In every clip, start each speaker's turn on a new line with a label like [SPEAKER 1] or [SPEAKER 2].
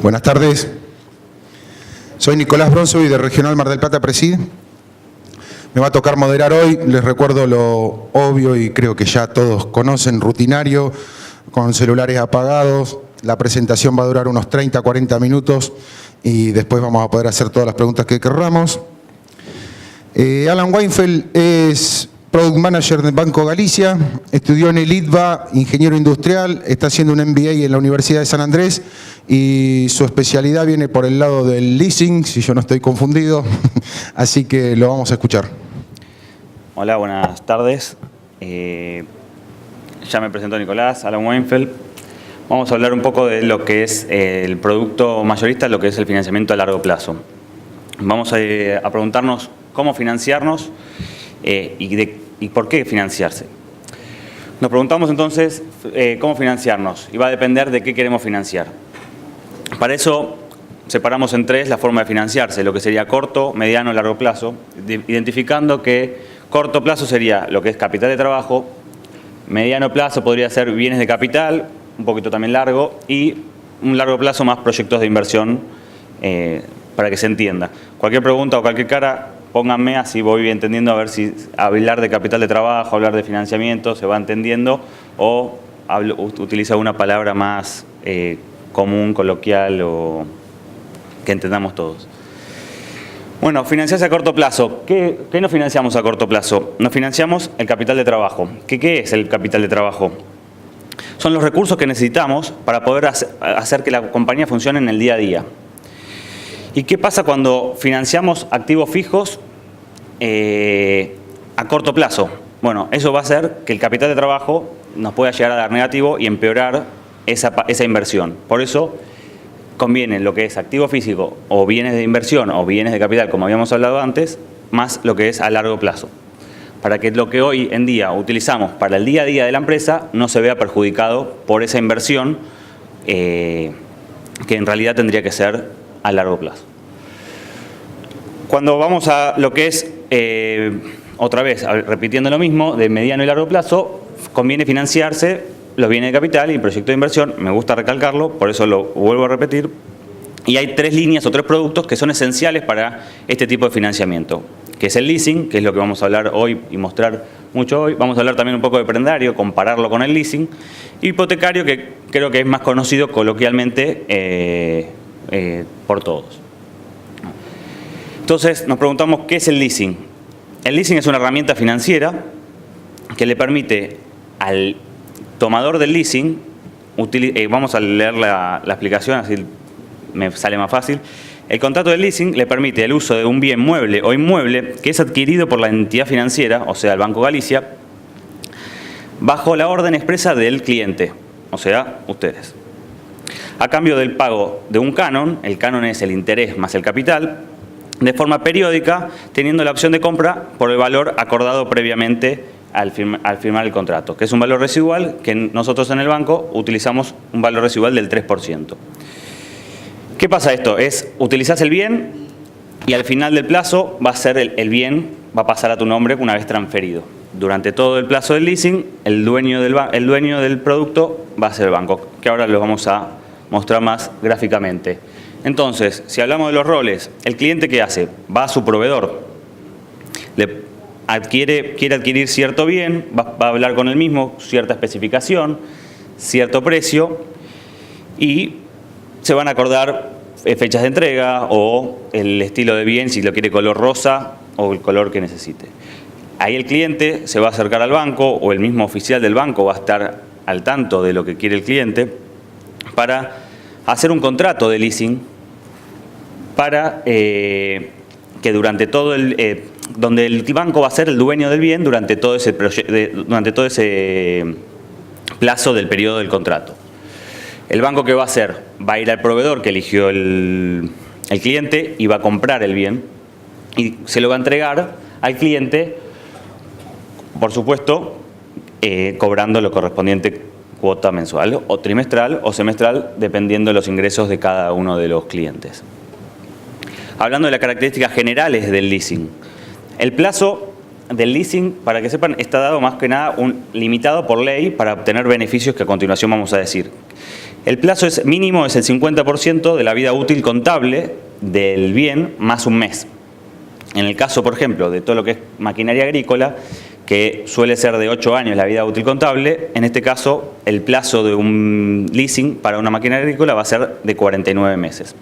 [SPEAKER 1] Buenas tardes. Soy Nicolás Bronzo y de Regional Mar del Plata Presid. Me va a tocar moderar hoy. Les recuerdo lo obvio y creo que ya todos conocen, rutinario, con celulares apagados. La presentación va a durar unos 30, 40 minutos y después vamos a poder hacer todas las preguntas que querramos. Alan Weinfeld es Product Manager del Banco Galicia, estudió en el ITBA, ingeniero industrial, está haciendo un MBA en la Universidad de San Andrés y su especialidad viene por el lado del leasing, si yo no estoy confundido, así que lo vamos a escuchar.
[SPEAKER 2] Hola, buenas tardes. Ya me presentó Nicolás, Alan Weinfeld. Vamos a hablar un poco de lo que es el producto mayorista, lo que es el financiamiento a largo plazo. Vamos a preguntarnos cómo financiarnos y por qué financiarse. Nos preguntamos entonces cómo financiarnos y va a depender de qué queremos financiar. Para eso separamos en tres la forma de financiarse, lo que sería corto, mediano y largo plazo, identificando que corto plazo sería lo que es capital de trabajo, mediano plazo podría ser bienes de capital, un poquito también largo, y un largo plazo más proyectos de inversión para que se entienda. Cualquier pregunta o cualquier cara, pónganme, así voy entendiendo a ver si hablar de capital de trabajo, hablar de financiamiento, se va entendiendo o utiliza una palabra más común, coloquial o que entendamos todos. Bueno, financiarse a corto plazo. ¿Qué nos financiamos a corto plazo? Nos financiamos el capital de trabajo. ¿Qué es el capital de trabajo? Son los recursos que necesitamos para poder hacer que la compañía funcione en el día a día. ¿Y qué pasa cuando financiamos activos fijos a corto plazo? Bueno, eso va a hacer que el capital de trabajo nos pueda llegar a dar negativo y empeorar esa inversión. Por eso conviene lo que es activo físico o bienes de inversión o bienes de capital, como habíamos hablado antes, más lo que es a largo plazo. Para que lo que hoy en día utilizamos para el día a día de la empresa no se vea perjudicado por esa inversión que en realidad tendría que ser a largo plazo. Cuando vamos a lo que es, otra vez, repitiendo lo mismo, de mediano y largo plazo, conviene financiarse los bienes de capital y proyectos de inversión. Me gusta recalcarlo, por eso lo vuelvo a repetir. Y hay tres líneas o tres productos que son esenciales para este tipo de financiamiento, que es el leasing, que es lo que vamos a hablar hoy y mostrar mucho hoy. Vamos a hablar también un poco de prendario, compararlo con el leasing. Y hipotecario, que creo que es más conocido coloquialmente por todos. Entonces nos preguntamos ¿qué es el leasing? El leasing es una herramienta financiera que le permite al tomador del leasing, vamos a leer la explicación así me sale más fácil. El contrato de leasing le permite el uso de un bien mueble o inmueble que es adquirido por la entidad financiera, o sea el Banco Galicia, bajo la orden expresa del cliente, o sea ustedes. A cambio del pago de un canon, el canon es el interés más el capital, de forma periódica, teniendo la opción de compra por el valor acordado previamente al firmar el contrato, que es un valor residual que nosotros en el banco utilizamos un valor residual del 3%. ¿Qué pasa esto? Es utilizás el bien y al final del plazo va a ser el bien, va a pasar a tu nombre una vez transferido. Durante todo el plazo del leasing, el dueño del producto va a ser el banco, que ahora lo vamos a mostrar más gráficamente. Entonces, si hablamos de los roles, el cliente ¿qué hace? Va a su proveedor, quiere adquirir cierto bien, va a hablar con el mismo, cierta especificación, cierto precio y se van a acordar fechas de entrega o el estilo de bien, si lo quiere color rosa o el color que necesite. Ahí el cliente se va a acercar al banco o el mismo oficial del banco va a estar al tanto de lo que quiere el cliente para hacer un contrato de leasing para que durante todo donde el banco va a ser el dueño del bien durante todo ese plazo del periodo del contrato. El banco ¿qué va a hacer? Va a ir al proveedor que eligió el cliente y va a comprar el bien y se lo va a entregar al cliente, por supuesto, cobrando lo correspondiente cuota mensual o trimestral o semestral, dependiendo de los ingresos de cada uno de los clientes. Hablando de las características generales del leasing. El plazo del leasing, para que sepan, está dado más que nada limitado por ley para obtener beneficios que a continuación vamos a decir. El plazo mínimo es el 50% de la vida útil contable del bien más un mes. En el caso, por ejemplo, de todo lo que es maquinaria agrícola, que suele ser de 8 años la vida útil contable, en este caso el plazo de un leasing para una maquinaria agrícola va a ser de 49 meses.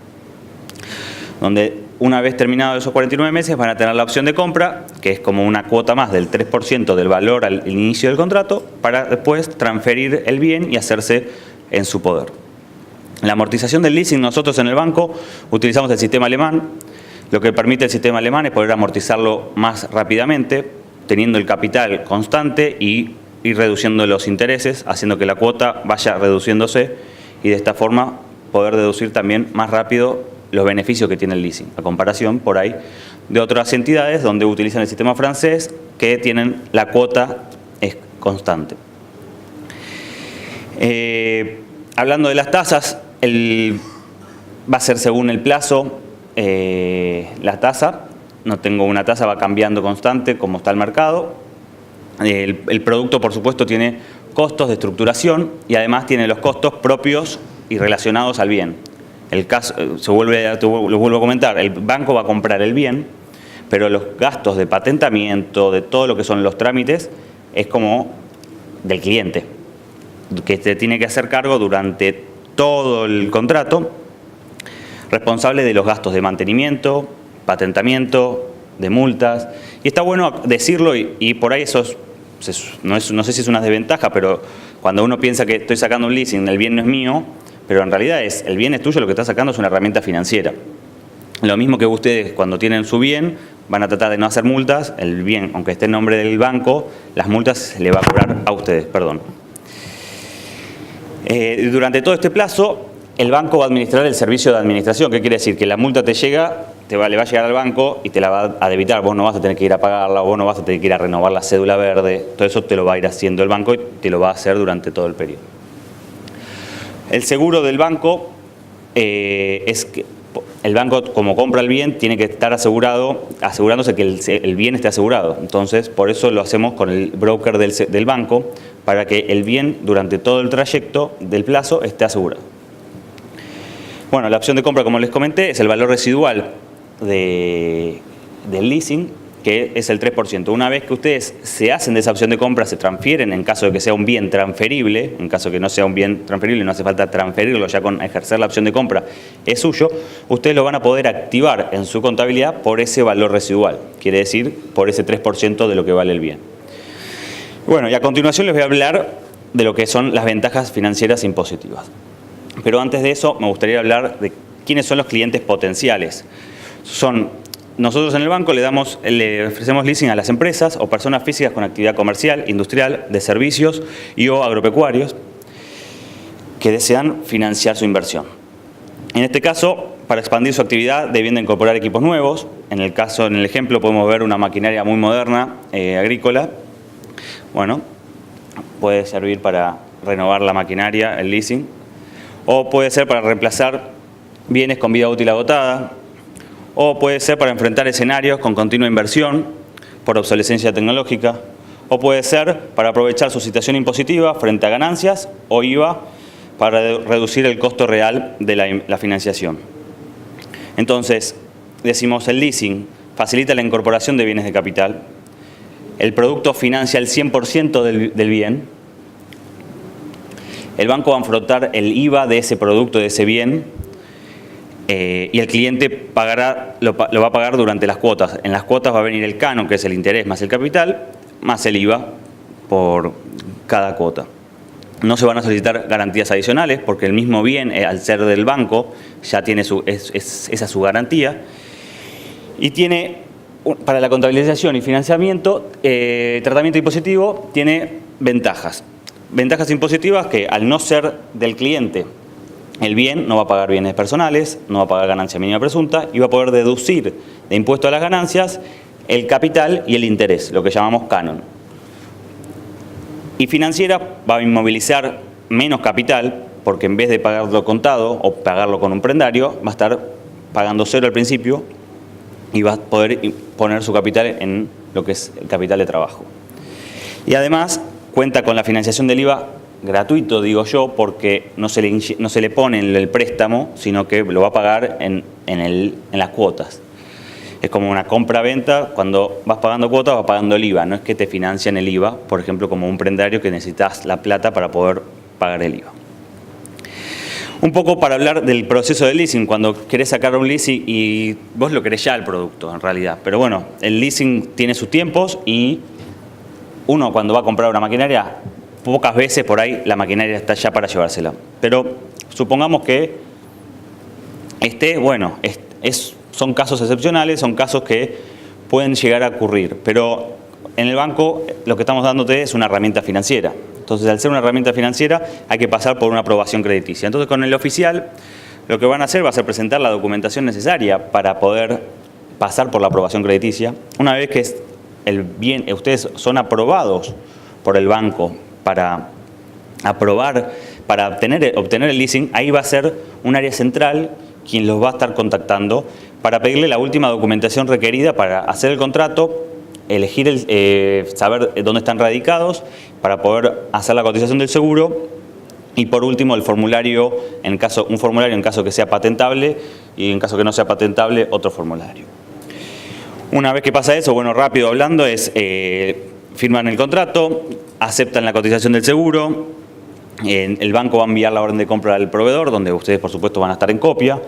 [SPEAKER 2] Donde una vez terminados esos 49 meses van a tener la opción de compra, que es como una cuota más del 3% del valor al inicio del contrato, para después transferir el bien y hacerse en su poder. La amortización del leasing, nosotros en el banco utilizamos el sistema alemán. Lo que permite el sistema alemán es poder amortizarlo más rápidamente, teniendo el capital constante y ir reduciendo los intereses, haciendo que la cuota vaya reduciéndose y de esta forma poder deducir también más rápido los beneficios que tiene el leasing, a comparación por ahí de otras entidades donde utilizan el sistema francés que tienen la cuota es constante. Hablando de las tasas, va a ser según el plazo la tasa. No tengo una tasa, va cambiando constante como está el mercado. El producto, por supuesto, tiene costos de estructuración y además tiene los costos propios y relacionados al bien. El caso, lo vuelvo a comentar, el banco va a comprar el bien, pero los gastos de patentamiento, de todo lo que son los trámites, es como del cliente, que se tiene que hacer cargo durante todo el contrato, responsable de los gastos de mantenimiento, patentamiento, de multas. Y está bueno decirlo y por ahí eso no sé si es una desventaja, pero cuando uno piensa que estoy sacando un leasing, el bien no es mío, pero en realidad el bien es tuyo, lo que está sacando es una herramienta financiera. Lo mismo que ustedes cuando tienen su bien, van a tratar de no hacer multas, el bien, aunque esté en nombre del banco, las multas se le va a cobrar a ustedes, perdón. Durante todo este plazo, el banco va a administrar el servicio de administración. ¿Qué quiere decir? Que la multa te llega, le va a llegar al banco y te la va a debitar. Vos no vas a tener que ir a pagarla, vos no vas a tener que ir a renovar la cédula verde. Todo eso te lo va a ir haciendo el banco y te lo va a hacer durante todo el periodo. El seguro del banco es que el banco, como compra el bien, tiene que estar asegurándose que el bien esté asegurado. Entonces, por eso lo hacemos con el broker del banco, para que el bien durante todo el trayecto del plazo esté asegurado. Bueno, la opción de compra, como les comenté, es el valor residual del leasing, que es el 3%. Una vez que ustedes se hacen de esa opción de compra, se transfieren en caso de que sea un bien transferible, en caso de que no sea un bien transferible, no hace falta transferirlo, ya con ejercer la opción de compra es suyo, ustedes lo van a poder activar en su contabilidad por ese valor residual, quiere decir por ese 3% de lo que vale el bien. Bueno, y a continuación les voy a hablar de lo que son las ventajas financieras impositivas. Pero antes de eso me gustaría hablar de quiénes son los clientes potenciales. Nosotros en el banco le ofrecemos leasing a las empresas o personas físicas con actividad comercial, industrial, de servicios o agropecuarios que desean financiar su inversión. En este caso, para expandir su actividad debiendo incorporar equipos nuevos. En el ejemplo podemos ver una maquinaria muy moderna, agrícola. Bueno, puede servir para renovar la maquinaria, el leasing, o puede ser para reemplazar bienes con vida útil agotada, o puede ser para enfrentar escenarios con continua inversión por obsolescencia tecnológica, o puede ser para aprovechar su situación impositiva frente a ganancias o IVA para reducir el costo real de la financiación. Entonces, decimos el leasing facilita la incorporación de bienes de capital, el producto financia el 100% del bien, el banco va a afrontar el IVA de ese producto, de ese bien, y el cliente lo va a pagar durante las cuotas. En las cuotas va a venir el canon, que es el interés más el capital, más el IVA por cada cuota. No se van a solicitar garantías adicionales porque el mismo bien, al ser del banco, ya tiene esa su garantía. Y tiene, para la contabilización y financiamiento, tratamiento impositivo tiene ventajas. Ventajas impositivas que al no ser del cliente, el bien no va a pagar bienes personales, no va a pagar ganancia mínima presunta y va a poder deducir de impuesto a las ganancias el capital y el interés, lo que llamamos canon. Y financiera va a inmovilizar menos capital porque en vez de pagarlo contado o pagarlo con un prendario, va a estar pagando cero al principio y va a poder poner su capital en lo que es el capital de trabajo. Y además cuenta con la financiación del IVA gratuito, digo yo, porque no se le pone en el préstamo, sino que lo va a pagar en las cuotas. Es como una compra-venta, cuando vas pagando cuotas vas pagando el IVA, no es que te financian el IVA, por ejemplo, como un prendario que necesitas la plata para poder pagar el IVA. Un poco para hablar del proceso de leasing, cuando querés sacar un leasing y vos lo querés ya el producto en realidad, pero bueno, el leasing tiene sus tiempos y uno cuando va a comprar una maquinaria, pocas veces por ahí la maquinaria está ya para llevársela. Pero supongamos que son casos excepcionales, son casos que pueden llegar a ocurrir, pero en el banco lo que estamos dándote es una herramienta financiera. Entonces, al ser una herramienta financiera, hay que pasar por una aprobación crediticia. Entonces, con el oficial, lo que van a hacer va a ser presentar la documentación necesaria para poder pasar por la aprobación crediticia. Una vez que ustedes son aprobados por el banco para obtener el leasing, ahí va a ser un área central quien los va a estar contactando para pedirle la última documentación requerida para hacer el contrato, elegir saber dónde están radicados, para poder hacer la cotización del seguro y por último un formulario en caso que sea patentable y en caso que no sea patentable otro formulario. Una vez que pasa eso, bueno, rápido hablando, firman el contrato, aceptan la cotización del seguro, el banco va a enviar la orden de compra al proveedor, donde ustedes por supuesto van a estar en copia.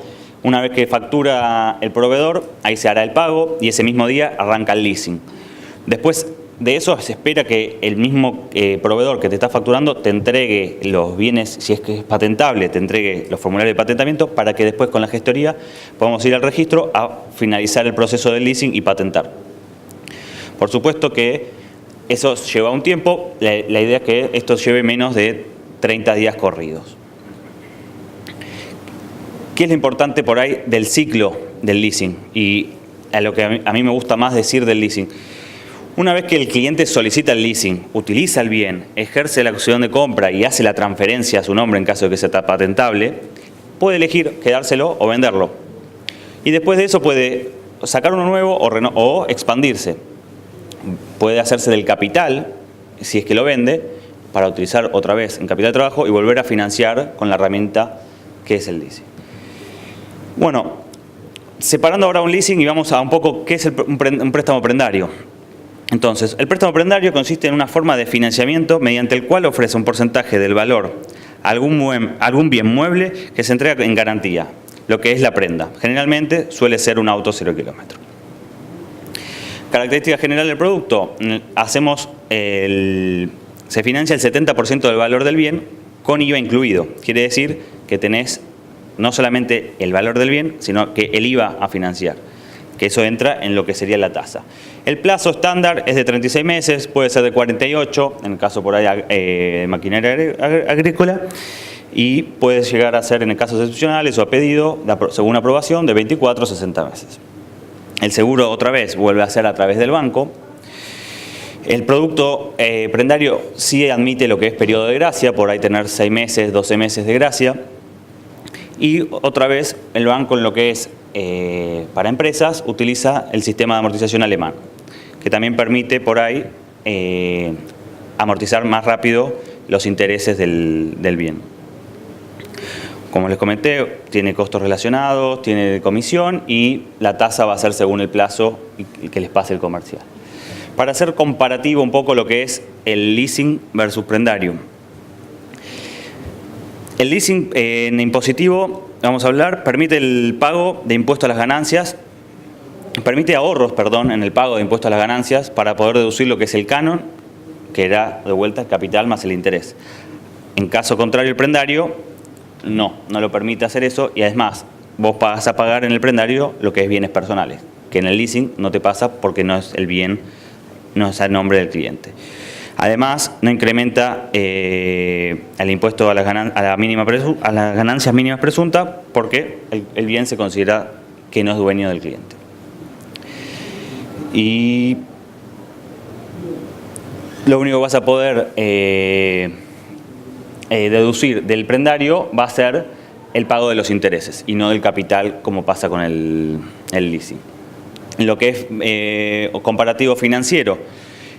[SPEAKER 2] Una vez que factura el proveedor, ahí se hará el pago y ese mismo día arranca el leasing. Después de eso se espera que el mismo proveedor que te está facturando te entregue los bienes, si es que es patentable, te entregue los formularios de patentamiento para que después con la gestoría podamos ir al registro a finalizar el proceso del leasing y patentar. Por supuesto que eso lleva un tiempo, la idea es que esto lleve menos de 30 días corridos. ¿Qué es lo importante por ahí del ciclo del leasing? Y a lo que a mí me gusta más decir del leasing. Una vez que el cliente solicita el leasing, utiliza el bien, ejerce la acción de compra y hace la transferencia a su nombre en caso de que sea patentable, puede elegir quedárselo o venderlo. Y después de eso puede sacar uno nuevo o expandirse. Puede hacerse del capital, si es que lo vende, para utilizar otra vez en capital de trabajo y volver a financiar con la herramienta que es el leasing. Bueno, separando ahora un leasing y vamos a un poco qué es un préstamo prendario. Entonces, el préstamo prendario consiste en una forma de financiamiento mediante el cual ofrece un porcentaje del valor a algún bien mueble que se entrega en garantía, lo que es la prenda. Generalmente suele ser un auto 0 kilómetros. Característica general del producto, se financia el 70% del valor del bien con IVA incluido. Quiere decir que tenés no solamente el valor del bien, sino que el IVA a financiar, que eso entra en lo que sería la tasa. El plazo estándar es de 36 meses, puede ser de 48, en el caso por ahí de maquinaria agrícola, y puede llegar a ser en casos excepcionales o a pedido, según aprobación, de 24 a 60 meses. El seguro otra vez vuelve a ser a través del banco. El producto prendario sí admite lo que es periodo de gracia, por ahí tener 6 meses, 12 meses de gracia. Y otra vez el banco en lo que es para empresas utiliza el sistema de amortización alemán, que también permite por ahí amortizar más rápido los intereses del bien. Como les comenté, tiene costos relacionados, tiene comisión y la tasa va a ser según el plazo que les pase el comercial. Para hacer comparativo un poco lo que es el leasing versus prendario. El leasing en impositivo, vamos a hablar, permite el pago de impuestos a las ganancias, permite ahorros, en el pago de impuestos a las ganancias para poder deducir lo que es el canon, que era de vuelta el capital más el interés. En caso contrario, el prendario no lo permite hacer eso y además vos vas a pagar en el prendario lo que es bienes personales, que en el leasing no te pasa porque no es el bien, no es el nombre del cliente. Además, no incrementa el impuesto a las ganancias mínimas presuntas porque el bien se considera que no es dueño del cliente. Y lo único que vas a poder deducir del prendario va a ser el pago de los intereses y no del capital como pasa con el leasing. Lo que es comparativo financiero,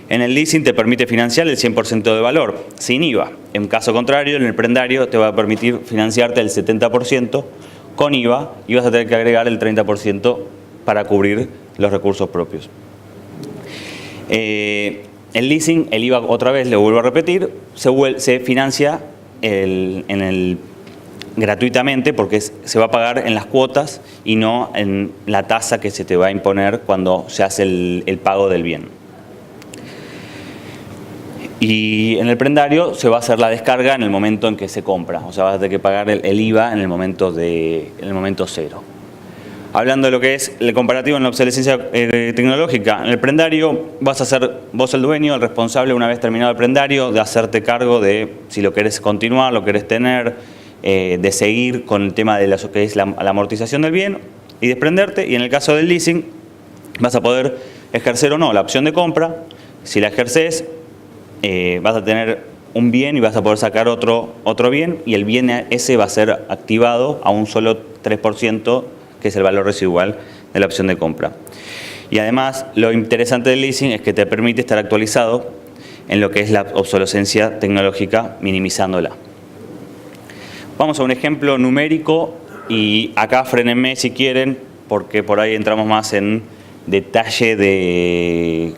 [SPEAKER 2] En el leasing te permite financiar el 100% de valor, sin IVA. En caso contrario, en el prendario te va a permitir financiarte el 70% con IVA y vas a tener que agregar el 30% para cubrir los recursos propios. El leasing, el IVA otra vez, le vuelvo a repetir, se financia gratuitamente porque se va a pagar en las cuotas y no en la tasa que se te va a imponer cuando se hace el pago del bien. Y en el prendario se va a hacer la descarga en el momento en que se compra, o sea, vas a tener que pagar el IVA en el momento cero. Hablando de lo que es el comparativo en la obsolescencia tecnológica, en el prendario vas a ser vos el dueño, el responsable, una vez terminado el prendario, de hacerte cargo de si lo querés continuar, lo querés tener, de seguir con el tema de lo que es la amortización del bien y desprenderte. Y en el caso del leasing vas a poder ejercer o no la opción de compra. Si la ejerces, vas a tener un bien y vas a poder sacar otro bien, y el bien ese va a ser activado a un solo 3%, que es el valor residual de la opción de compra. Y además, lo interesante del leasing es que te permite estar actualizado en lo que es la obsolescencia tecnológica, minimizándola. Vamos a un ejemplo numérico, y acá frénenme si quieren, porque por ahí entramos más en detalle de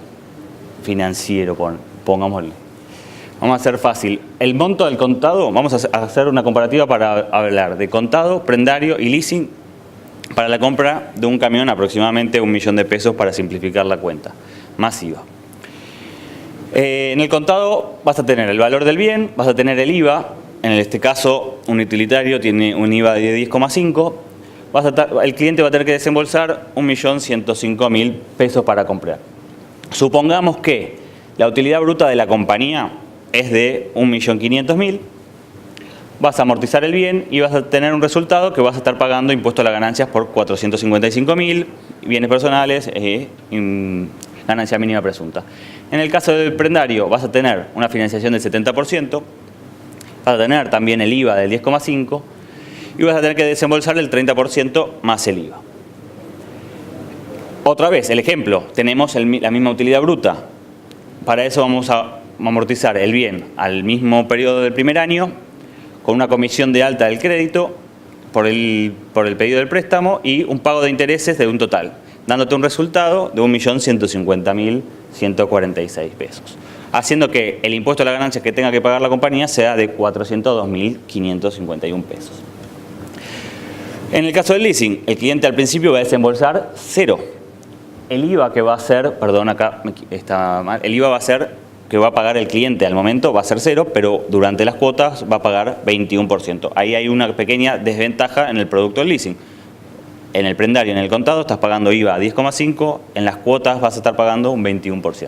[SPEAKER 2] financiero, pongámosle. Vamos a hacer fácil. El monto del contado, vamos a hacer una comparativa para hablar de contado, prendario y leasing para la compra de un camión, aproximadamente 1 millón de pesos para simplificar la cuenta, más IVA. En el contado vas a tener el valor del bien, vas a tener el IVA, en este caso un utilitario tiene un IVA de 10,5, el cliente va a tener que desembolsar 1.105.000 pesos para comprar. Supongamos que la utilidad bruta de la compañía es de 1.500.000, vas a amortizar el bien y vas a tener un resultado que vas a estar pagando impuesto a las ganancias por 455.000, bienes personales, ganancia mínima presunta. En el caso del prendario vas a tener una financiación del 70%, vas a tener también el IVA del 10,5 y vas a tener que desembolsar el 30% más el IVA. Otra vez, el ejemplo, tenemos la misma utilidad bruta. Para eso vamos a amortizar el bien al mismo periodo del primer año, con una comisión de alta del crédito por el pedido del préstamo y un pago de intereses de un total, dándote un resultado de 1.150.146 pesos, haciendo que el impuesto a la ganancia que tenga que pagar la compañía sea de 402.551 pesos. En el caso del leasing, el cliente al principio va a desembolsar 0. El IVA que va a ser, perdón, acá está mal, el IVA va a ser que va a pagar el cliente al momento va a ser 0, pero durante las cuotas va a pagar 21%. Ahí hay una pequeña desventaja en el producto del leasing. En el prendario, en el contado, estás pagando IVA a 10,5, en las cuotas vas a estar pagando un 21%.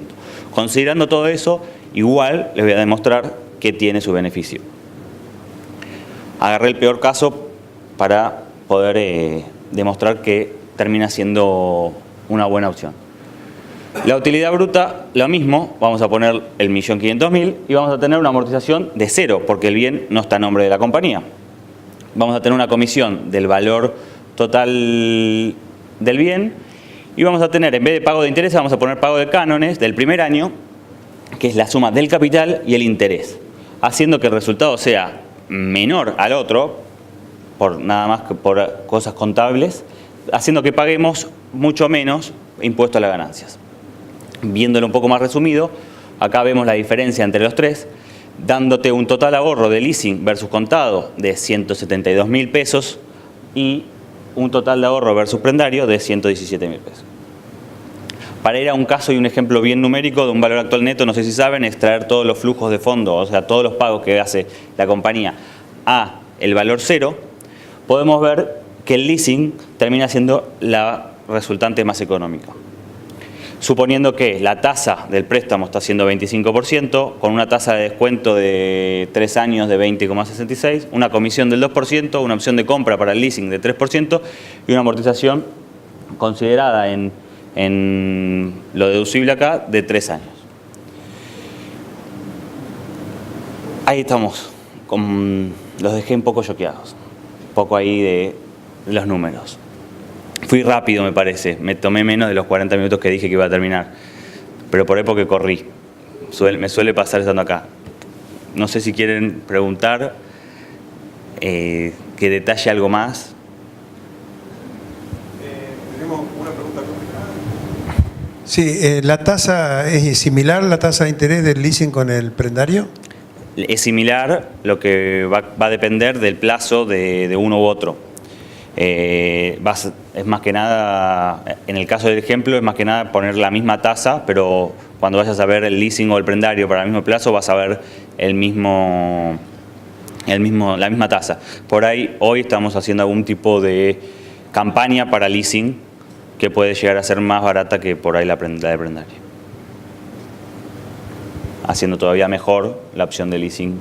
[SPEAKER 2] Considerando todo eso, igual les voy a demostrar que tiene su beneficio. Agarré el peor caso para poder demostrar que termina siendo una buena opción. La utilidad bruta, lo mismo, vamos a poner el 1.500.000 y vamos a tener una amortización de 0, porque el bien no está a nombre de la compañía. Vamos a tener una comisión del valor total del bien y vamos a tener, en vez de pago de interés, vamos a poner pago de cánones del primer año, que es la suma del capital y el interés, haciendo que el resultado sea menor al otro, por nada más que por cosas contables, haciendo que paguemos mucho menos impuesto a las ganancias. Viéndolo un poco más resumido, acá vemos la diferencia entre los tres, dándote un total ahorro de leasing versus contado de 172.000 pesos y un total de ahorro versus prendario de 117.000 pesos. Para ir a un caso y un ejemplo bien numérico de un valor actual neto, no sé si saben, extraer todos los flujos de fondo, o sea, todos los pagos que hace la compañía a el valor 0, podemos ver que el leasing termina siendo la resultante más económica. Suponiendo que la tasa del préstamo está siendo 25%, con una tasa de descuento de 3 años de 20,66, una comisión del 2%, una opción de compra para el leasing de 3% y una amortización considerada en lo deducible acá de 3 años. Ahí estamos, los dejé un poco choqueados, un poco ahí de los números. Fui rápido, me parece, me tomé menos de los 40 minutos que dije que iba a terminar, pero por ahí porque corrí. Me suele pasar estando acá. No sé si quieren preguntar, que detalle algo más.
[SPEAKER 1] Tenemos una pregunta.
[SPEAKER 3] Sí, ¿la tasa es similar, la tasa de interés del leasing con el prendario?
[SPEAKER 2] Es similar, lo que va a depender del plazo de uno u otro. Es más que nada, en el caso del ejemplo, es más que nada poner la misma tasa, pero cuando vayas a ver el leasing o el prendario para el mismo plazo, vas a ver la misma tasa. Por ahí, hoy estamos haciendo algún tipo de campaña para leasing que puede llegar a ser más barata que por ahí la de prendario, haciendo todavía mejor la opción de leasing.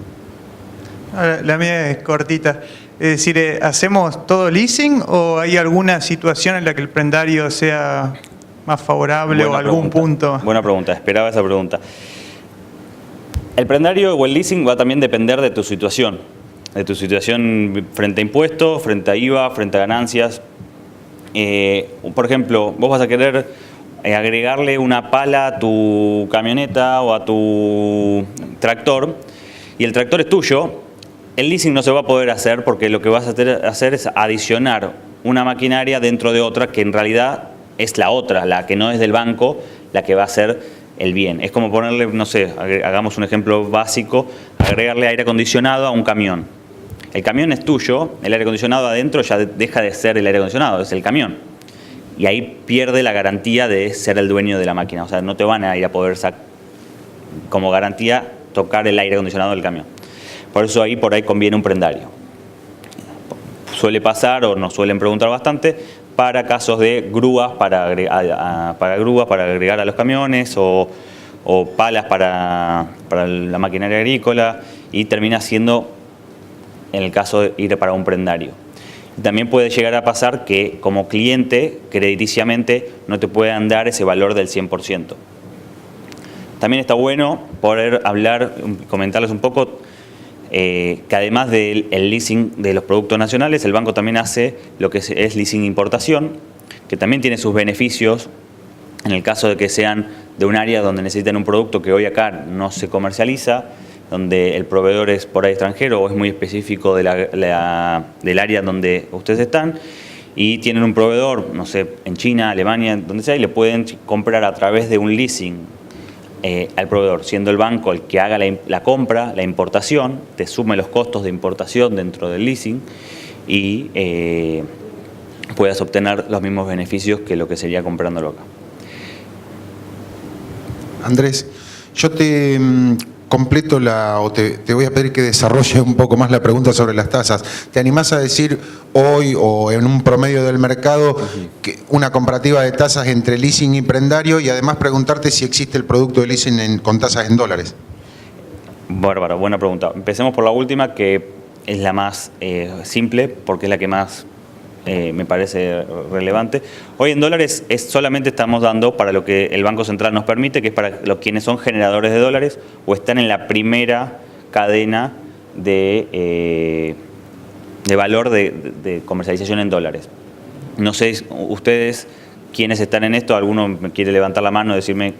[SPEAKER 4] La mía es cortita. Es decir, ¿hacemos todo leasing o hay alguna situación en la que el prendario sea más favorable o algún punto?
[SPEAKER 2] Buena pregunta, esperaba esa pregunta. El prendario o el leasing va a también depender de tu situación frente a impuestos, frente a IVA, frente a ganancias. Por ejemplo, vos vas a querer agregarle una pala a tu camioneta o a tu tractor y el tractor es tuyo. El leasing no se va a poder hacer porque lo que vas a hacer es adicionar una maquinaria dentro de otra que en realidad es la otra, la que no es del banco, la que va a hacer el bien. Es como ponerle, no sé, hagamos un ejemplo básico, agregarle aire acondicionado a un camión. El camión es tuyo, el aire acondicionado adentro ya deja de ser el aire acondicionado, es el camión. Y ahí pierde la garantía de ser el dueño de la máquina. O sea, no te van a ir a poder como garantía tocar el aire acondicionado del camión. Por eso por ahí conviene un prendario. Suele pasar, o nos suelen preguntar bastante, para casos de grúas para agregar a los camiones o palas para la maquinaria agrícola, y termina siendo, en el caso de ir para un prendario. También puede llegar a pasar que como cliente, crediticiamente, no te puedan dar ese valor del 100%. También está bueno poder comentarles un poco que además del leasing de los productos nacionales, el banco también hace lo que es leasing importación, que también tiene sus beneficios en el caso de que sean de un área donde necesitan un producto que hoy acá no se comercializa, donde el proveedor es por ahí extranjero o es muy específico del área donde ustedes están, y tienen un proveedor, no sé, en China, Alemania, donde sea, y le pueden comprar a través de un leasing al proveedor, siendo el banco el que haga la compra, la importación, te sume los costos de importación dentro del leasing y puedas obtener los mismos beneficios que lo que sería comprándolo acá.
[SPEAKER 1] Andrés, yo te completo te voy a pedir que desarrolle un poco más la pregunta sobre las tasas. ¿Te animás a decir hoy o en un promedio del mercado una comparativa de tasas entre leasing y prendario, y además preguntarte si existe el producto de leasing con tasas en dólares?
[SPEAKER 2] Bárbaro, buena pregunta. Empecemos por la última, que es la más simple porque es la que más me parece relevante. Hoy en dólares solamente estamos dando para lo que el Banco Central nos permite, que es para quienes son generadores de dólares o están en la primera cadena de valor de comercialización en dólares. No sé, ustedes, quienes están en esto, alguno me quiere levantar la mano y decirme,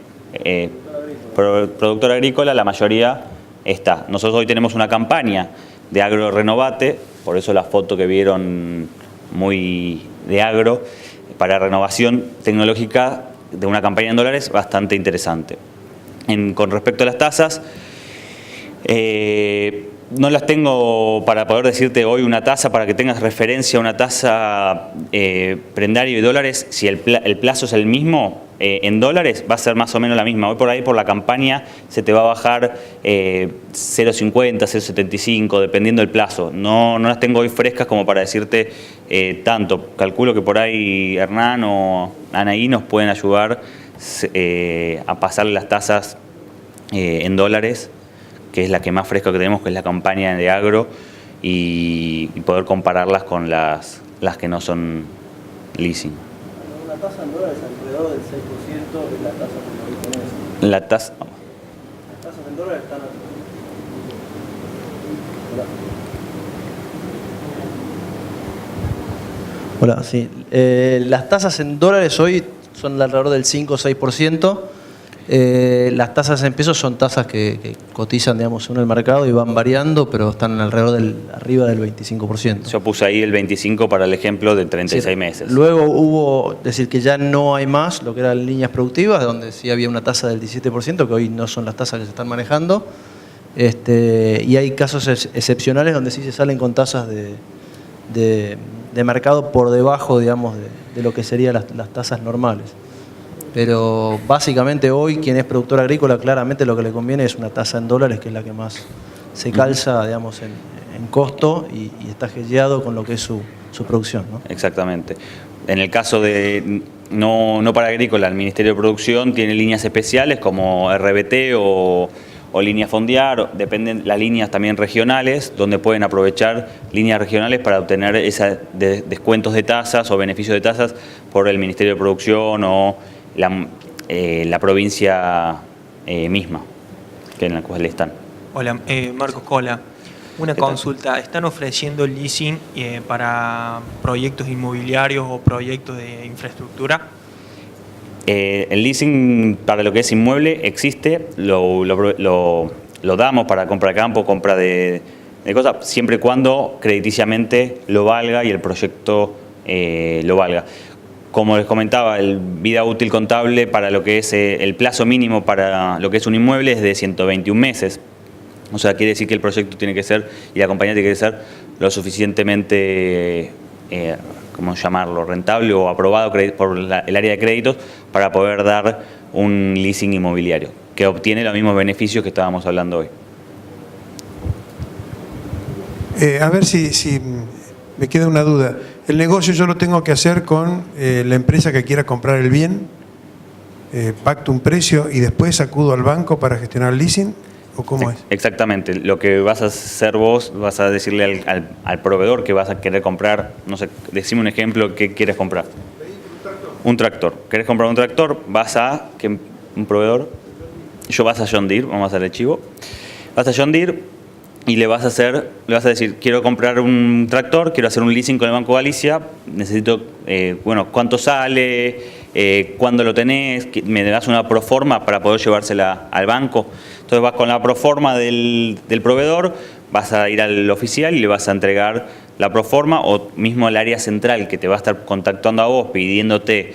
[SPEAKER 2] productor agrícola, la mayoría está. Nosotros hoy tenemos una campaña de Agro Renovate, por eso la foto que vieron muy de agro, para renovación tecnológica, de una campaña en dólares bastante interesante. Con respecto a las tasas, no las tengo para poder decirte hoy una tasa, para que tengas referencia a una tasa prendario y dólares. Si el plazo es el mismo, en dólares va a ser más o menos la misma. Hoy por ahí por la campaña se te va a bajar 0,50, 0,75, dependiendo del plazo. No las tengo hoy frescas como para decirte tanto. Calculo que por ahí Hernán o Anaí nos pueden ayudar a pasarle las tasas en dólares, que es la que más fresca que tenemos, que es la campaña de agro, y poder compararlas con las que no son leasing.
[SPEAKER 5] Una tasa en dólares alrededor del 6% es la tasa que tenés.
[SPEAKER 2] Las tasas
[SPEAKER 5] En dólares están
[SPEAKER 6] Hola, sí. Las tasas en dólares hoy son alrededor del 5 o 6%. Las tasas en pesos son tasas que cotizan, digamos, en el mercado y van variando, pero están arriba del 25%.
[SPEAKER 2] Yo puse ahí el 25 para el ejemplo de 36
[SPEAKER 6] Sí.
[SPEAKER 2] meses.
[SPEAKER 6] Luego hubo, decir que ya no hay más lo que eran líneas productivas, donde sí había una tasa del 17%, que hoy no son las tasas que se están manejando. Y hay casos excepcionales donde sí se salen con tasas de mercado por debajo, digamos, de lo que serían las tasas normales. Pero básicamente hoy quien es productor agrícola claramente lo que le conviene es una tasa en dólares, que es la que más se calza, digamos, en costo y está hedgeado con lo que es su producción, ¿no?
[SPEAKER 2] Exactamente. En el caso de no para agrícola, el Ministerio de Producción tiene líneas especiales como RBT o líneas fondear, dependen las líneas también regionales, donde pueden aprovechar líneas regionales para obtener descuentos de tasas o beneficios de tasas por el Ministerio de Producción o la provincia misma, que en la cual están.
[SPEAKER 7] Hola, Marcos Cola. Una consulta. ¿Están ofreciendo leasing para proyectos inmobiliarios o proyectos de infraestructura?
[SPEAKER 2] El leasing para lo que es inmueble existe, lo damos para compra de campo, compra de cosas, siempre y cuando crediticiamente lo valga y el proyecto lo valga. Como les comentaba, el vida útil contable para lo que es el plazo mínimo para lo que es un inmueble es de 121 meses. O sea, quiere decir que el proyecto tiene que ser, y la compañía tiene que ser lo suficientemente, ¿cómo llamarlo?, rentable o aprobado por el área de créditos para poder dar un leasing inmobiliario, que obtiene los mismos beneficios que estábamos hablando hoy.
[SPEAKER 3] A ver si me queda una duda. ¿El negocio yo lo tengo que hacer con la empresa que quiera comprar el bien? ¿Pacto un precio y después acudo al banco para gestionar el leasing? ¿O cómo es?
[SPEAKER 2] Exactamente. Lo que vas a hacer vos, vas a decirle al proveedor que vas a querer comprar, no sé, decime un ejemplo, ¿qué quieres comprar? Un tractor. ¿Querés comprar un tractor? Vas a un proveedor, vas a John Deere, vamos a hacer el chivo, vas a John Deere y le vas a decir, quiero comprar un tractor, quiero hacer un leasing con el Banco Galicia, necesito, ¿cuánto sale? ¿Cuándo lo tenés? ¿Me das una proforma para poder llevársela al banco? Entonces vas con la proforma del proveedor, vas a ir al oficial y le vas a entregar la proforma, o mismo al área central que te va a estar contactando a vos pidiéndote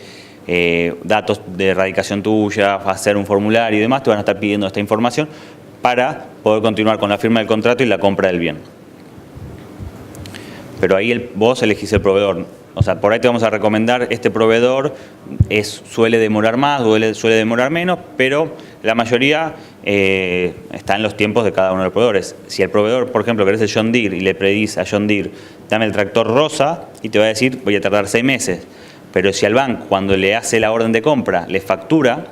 [SPEAKER 2] datos de erradicación tuya, hacer un formulario y demás, te van a estar pidiendo esta información para poder continuar con la firma del contrato y la compra del bien. Pero ahí vos elegís el proveedor. O sea, por ahí te vamos a recomendar, este proveedor suele demorar más, suele demorar menos, pero la mayoría está en los tiempos de cada uno de los proveedores. Si el proveedor, por ejemplo, querés el John Deere y le pedís a John Deere, dame el tractor rosa, y te va a decir, voy a tardar 6 meses. Pero si al banco, cuando le hace la orden de compra, le factura,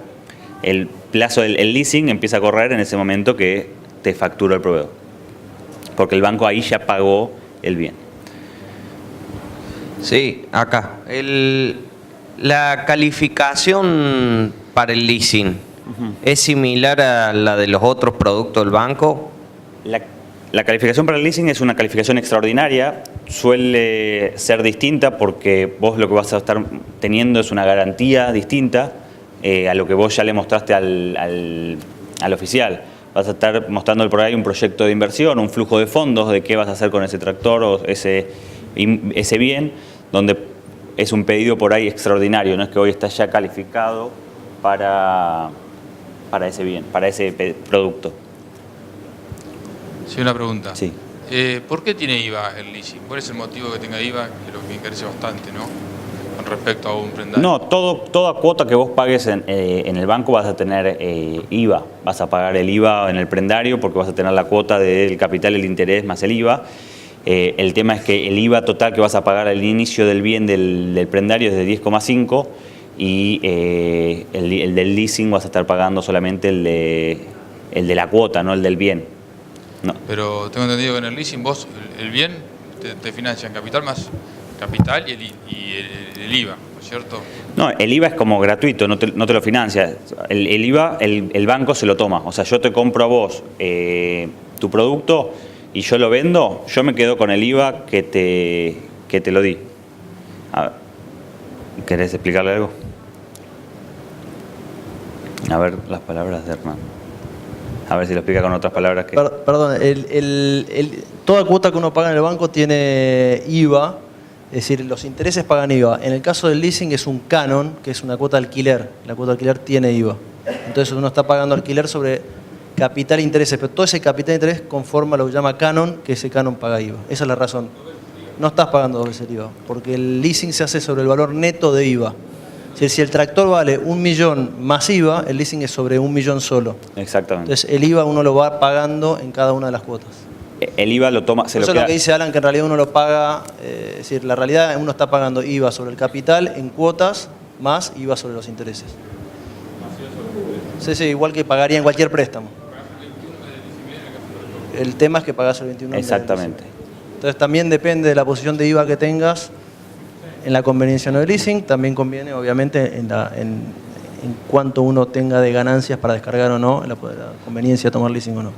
[SPEAKER 2] el plazo del leasing empieza a correr en ese momento que te factura el proveedor. Porque el banco ahí ya pagó el bien.
[SPEAKER 8] Sí, acá. La calificación para el leasing es similar a la de los otros productos del banco.
[SPEAKER 2] La calificación para el leasing es una calificación extraordinaria, suele ser distinta porque vos lo que vas a estar teniendo es una garantía distinta a lo que vos ya le mostraste al oficial. Vas a estar mostrando por ahí un proyecto de inversión, un flujo de fondos de qué vas a hacer con ese tractor o ese bien, donde es un pedido por ahí extraordinario, no es que hoy está ya calificado para ese bien, para ese producto.
[SPEAKER 9] Sí, una pregunta.
[SPEAKER 2] Sí.
[SPEAKER 9] ¿Por qué tiene IVA el leasing? ¿Cuál es el motivo que tenga IVA? Que lo que encarece bastante, ¿no? Con respecto a un prendario.
[SPEAKER 2] No, toda cuota que vos pagues en el banco vas a tener IVA. Vas a pagar el IVA en el prendario porque vas a tener la cuota del capital, el interés más el IVA. El tema es que el IVA total que vas a pagar al inicio del bien del prendario es de 10,5 y el del leasing vas a estar pagando solamente el de la cuota, no el del bien. No.
[SPEAKER 9] Pero tengo entendido que en el leasing vos, el bien, te financian capital más capital y el IVA, ¿no es cierto?
[SPEAKER 2] No, el IVA es como gratuito, no te lo financia. El IVA, el banco se lo toma. O sea, yo te compro a vos tu producto y yo lo vendo, yo me quedo con el IVA que te lo di. A ver, ¿querés explicarle algo? A ver las palabras de Hernán. A ver si lo explica con otras palabras que...
[SPEAKER 6] Perdón, toda cuota que uno paga en el banco tiene IVA, es decir, los intereses pagan IVA. En el caso del leasing es un canon, que es una cuota de alquiler. La cuota de alquiler tiene IVA. Entonces uno está pagando alquiler sobre capital e intereses, pero todo ese capital e interés conforma lo que llama canon, que ese canon paga IVA. Esa es la razón. No estás pagando dos veces el IVA, porque el leasing se hace sobre el valor neto de IVA. Es decir, si el tractor vale 1 millón más IVA, el leasing es sobre 1 millón solo.
[SPEAKER 2] Exactamente.
[SPEAKER 6] Entonces el IVA uno lo va pagando en cada una de las cuotas.
[SPEAKER 2] El IVA lo toma...
[SPEAKER 6] Eso es lo que dice Alan, que en realidad uno lo paga, es decir, la realidad uno está pagando IVA sobre el capital en cuotas más IVA sobre los intereses. Sí, igual que pagaría en cualquier préstamo. El tema es que pagás el 21.
[SPEAKER 2] Exactamente.
[SPEAKER 6] Entonces también depende de la posición de IVA que tengas en la conveniencia no de leasing, también conviene obviamente en cuánto uno tenga de ganancias para descargar o no, la conveniencia de tomar leasing o no.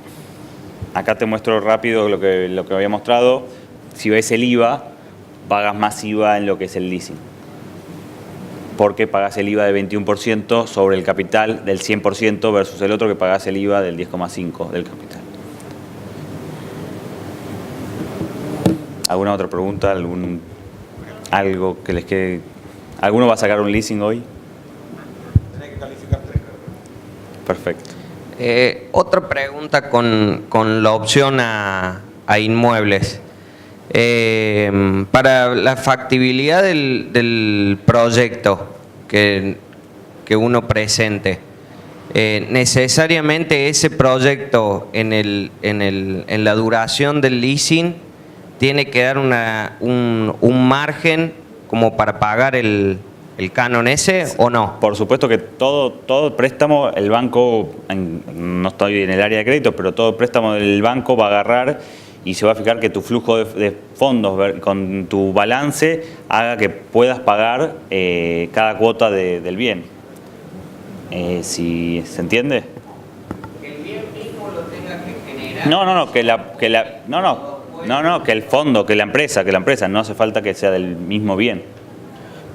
[SPEAKER 2] Acá te muestro rápido lo que había mostrado. Si ves el IVA, pagas más IVA en lo que es el leasing. Porque pagas el IVA de 21% sobre el capital del 100% versus el otro que pagas el IVA del 10,5% del capital. ¿Alguna otra pregunta? ¿Algo que les quede? ¿Alguno va a sacar un leasing hoy?
[SPEAKER 1] Tenés que calificar 3.
[SPEAKER 2] Perfecto.
[SPEAKER 8] Otra pregunta con la opción a inmuebles. Para la factibilidad del proyecto que uno presente, necesariamente ese proyecto en la duración del leasing tiene que dar un margen como para pagar el canon ese o no.
[SPEAKER 2] Por supuesto que todo préstamo, el banco, no estoy en el área de crédito, pero todo préstamo del banco va a agarrar y se va a fijar que tu flujo de fondos con tu balance haga que puedas pagar cada cuota del bien. ¿Sí, ¿se entiende?
[SPEAKER 8] Que el bien mismo lo tenga que generar.
[SPEAKER 2] Que el fondo, que la empresa, no hace falta que sea del mismo bien.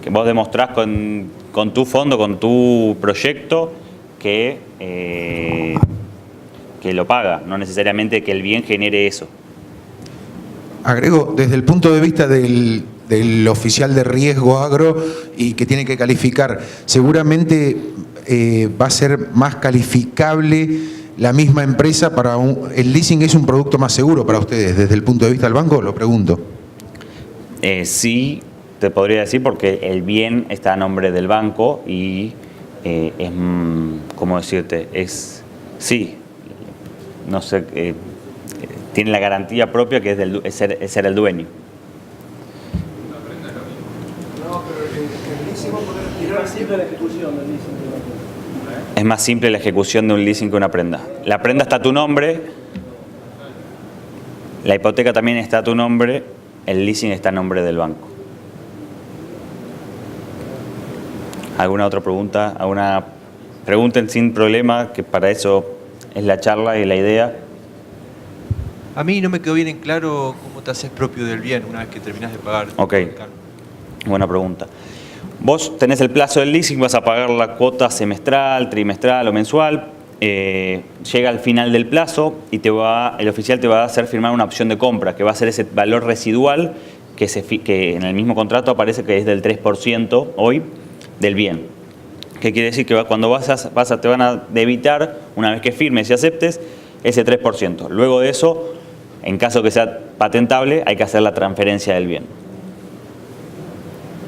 [SPEAKER 2] Que vos demostrás con tu fondo, con tu proyecto, que lo paga, no necesariamente que el bien genere eso.
[SPEAKER 1] Agrego, desde el punto de vista del oficial de riesgo agro y que tiene que calificar, seguramente va a ser más calificable la misma empresa para el leasing. ¿Es un producto más seguro para ustedes desde el punto de vista del banco? Lo pregunto.
[SPEAKER 2] Sí, te podría decir porque el bien está a nombre del banco y es, ¿cómo decirte? Sí, no sé, tiene la garantía propia que es ser el dueño.
[SPEAKER 5] No, pero el leasing va a poder tirar siempre la ejecución del leasing.
[SPEAKER 2] Es más simple la ejecución de un leasing que una prenda. La prenda está a tu nombre, la hipoteca también está a tu nombre, el leasing está a nombre del banco. ¿Alguna otra pregunta? Pregunten sin problema, que para eso es la charla y la idea.
[SPEAKER 10] A mí no me quedó bien en claro cómo te haces propio del bien una vez que terminás de pagar.
[SPEAKER 2] Ok, buena pregunta. Vos tenés el plazo del leasing, vas a pagar la cuota semestral, trimestral o mensual. Llega al final del plazo y el oficial te va a hacer firmar una opción de compra, que va a ser ese valor residual que en el mismo contrato aparece que es del 3% hoy del bien. ¿Qué quiere decir? Que cuando te van a debitar, una vez que firmes y aceptes, ese 3%. Luego de eso, en caso que sea patentable, hay que hacer la transferencia del bien.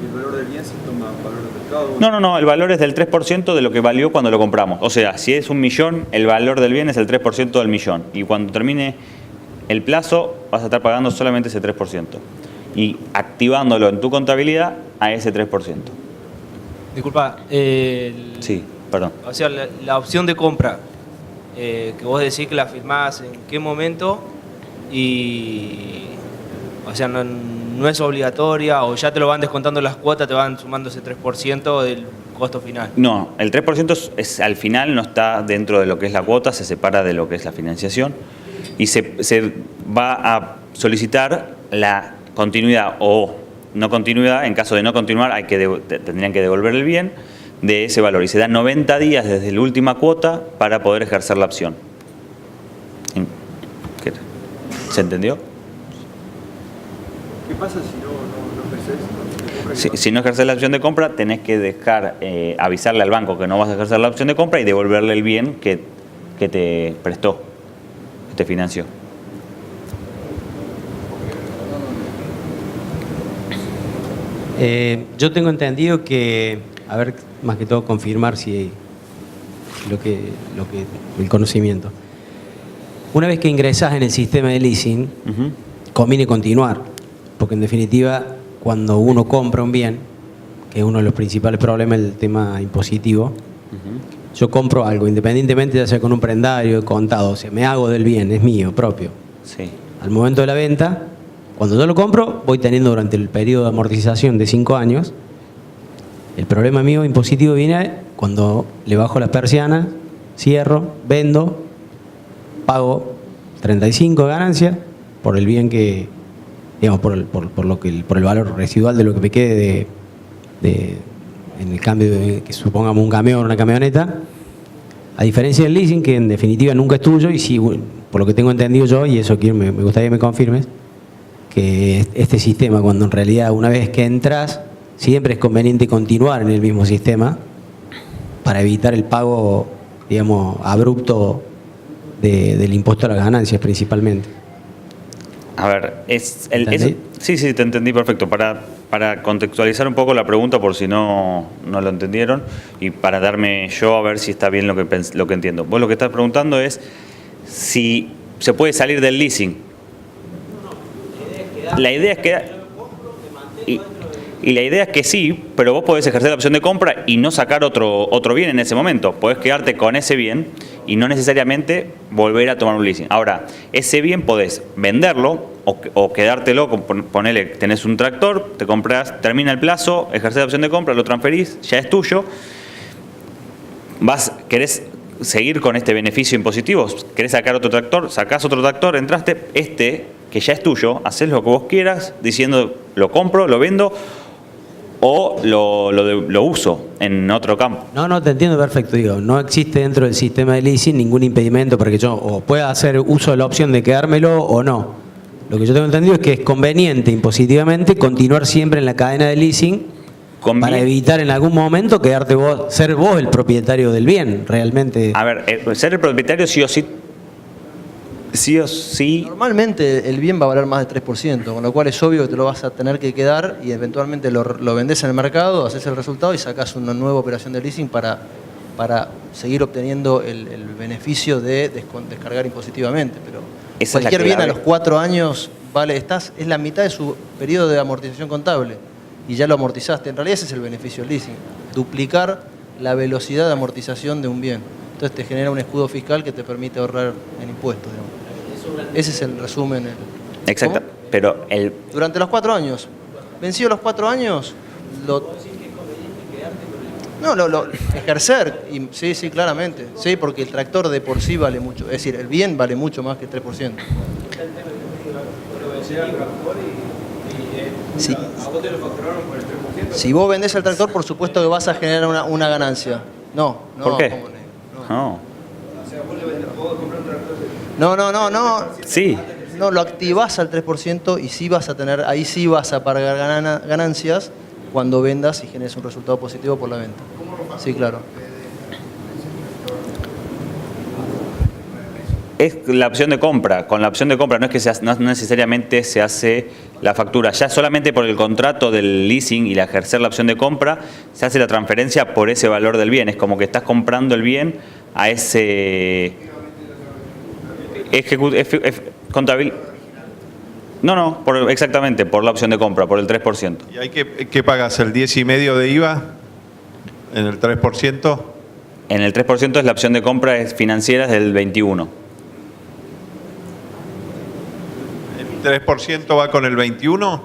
[SPEAKER 5] ¿El valor del bien se toma valor de mercado?
[SPEAKER 2] No, el valor es del 3% de lo que valió cuando lo compramos. O sea, si es 1 millón, el valor del bien es el 3% del millón. Y cuando termine el plazo, vas a estar pagando solamente ese 3%. Y activándolo en tu contabilidad a ese 3%.
[SPEAKER 11] Disculpa.
[SPEAKER 2] Sí, perdón.
[SPEAKER 11] O sea, la opción de compra, que vos decís que la firmás en qué momento y... O sea, no es obligatoria o ya te lo van descontando las cuotas, te van sumando ese 3% del costo final.
[SPEAKER 2] No, el 3% es al final, no está dentro de lo que es la cuota, se separa de lo que es la financiación y se va a solicitar la continuidad o no continuidad. En caso de no continuar tendrían que devolver el bien, de ese valor y se dan 90 días desde la última cuota para poder ejercer la opción. ¿Se entendió?
[SPEAKER 10] ¿Qué pasa si no ejerces?
[SPEAKER 2] Si no ejerces la opción de compra, tenés que dejar, avisarle al banco que no vas a ejercer la opción de compra y devolverle el bien que te prestó, que te financió.
[SPEAKER 12] Yo tengo entendido que, a ver, más que todo confirmar si el conocimiento. Una vez que ingresás en el sistema de leasing, conviene continuar, porque en definitiva, cuando uno compra un bien, que es uno de los principales problemas del tema impositivo, yo compro algo, independientemente ya sea con un prendario, contado, o sea, me hago del bien, es mío, propio.
[SPEAKER 2] Sí.
[SPEAKER 12] Al momento de la venta, cuando yo lo compro, voy teniendo durante el periodo de amortización de 5 años. El problema mío impositivo viene cuando le bajo las persianas, cierro, vendo, pago 35 de ganancia por el bien que, digamos, por el valor residual de lo que me quede en el cambio de, que supongamos un camión o una camioneta, a diferencia del leasing, que en definitiva nunca es tuyo, y si, por lo que tengo entendido yo, y eso me gustaría que me confirmes, que este sistema, cuando en realidad una vez que entras, siempre es conveniente continuar en el mismo sistema para evitar el pago, digamos, abrupto del impuesto a las ganancias principalmente.
[SPEAKER 2] A ver, sí, te entendí perfecto. Para contextualizar un poco la pregunta, por si no lo entendieron, y para darme yo a ver si está bien lo que entiendo. Vos lo que estás preguntando es si se puede salir del leasing. La idea es que... Y la idea es que sí, pero vos podés ejercer la opción de compra y no sacar otro bien en ese momento. Podés quedarte con ese bien y no necesariamente volver a tomar un leasing. Ahora, ese bien podés venderlo o quedártelo, ponele, tenés un tractor, te compras, termina el plazo, ejercés la opción de compra, lo transferís, ya es tuyo. ¿Querés seguir con este beneficio impositivo? ¿Querés sacar otro tractor? Sacás otro tractor, entraste, que ya es tuyo, haces lo que vos quieras, diciendo lo compro, lo vendo o lo uso en otro campo.
[SPEAKER 12] No, te entiendo perfecto. Digo, no existe dentro del sistema de leasing ningún impedimento para que yo o pueda hacer uso de la opción de quedármelo o no. Lo que yo tengo entendido es que es conveniente impositivamente continuar siempre en la cadena de leasing para evitar en algún momento quedarte vos, ser vos el propietario del bien, realmente.
[SPEAKER 2] A ver, ser el propietario sí o sí. Sí o sí.
[SPEAKER 6] Normalmente el bien va a valer más de 3%, con lo cual es obvio que te lo vas a tener que quedar y eventualmente lo vendés en el mercado, haces el resultado y sacás una nueva operación de leasing para seguir obteniendo el beneficio de descargar impositivamente. Pero cualquier bien a los 4 años es la mitad de su periodo de amortización contable y ya lo amortizaste. En realidad ese es el beneficio del leasing, duplicar la velocidad de amortización de un bien. Entonces te genera un escudo fiscal que te permite ahorrar en impuestos, digamos. Ese es el resumen.
[SPEAKER 2] Exacto.
[SPEAKER 6] ¿Cómo?
[SPEAKER 2] Pero
[SPEAKER 6] durante los 4 años. Vencido los 4 años, ejercer. Sí, claramente. Sí, porque el tractor de por sí vale mucho. Es decir, el bien vale mucho más que 3%. Sí. Si vos vendés el tractor, por supuesto que vas a generar una ganancia. No.
[SPEAKER 2] ¿Por qué?
[SPEAKER 6] No. No.
[SPEAKER 2] Sí.
[SPEAKER 6] No, lo activás al 3% y sí vas a tener, ahí sí vas a pagar ganancias cuando vendas y generes un resultado positivo por la venta. Sí, claro.
[SPEAKER 2] Es la opción de compra. Con la opción de compra no es que no necesariamente se hace la factura. Ya solamente por el contrato del leasing y la ejercer la opción de compra, se hace la transferencia por ese valor del bien. Es como que estás comprando el bien a ese... Contabil. No, exactamente, por la opción de compra, por el 3%.
[SPEAKER 13] ¿Y hay qué pagas? ¿El 10,5% de IVA? ¿En el 3%?
[SPEAKER 2] En el 3% es la opción de compra financiera del 21%.
[SPEAKER 13] ¿El 3% va con el 21%?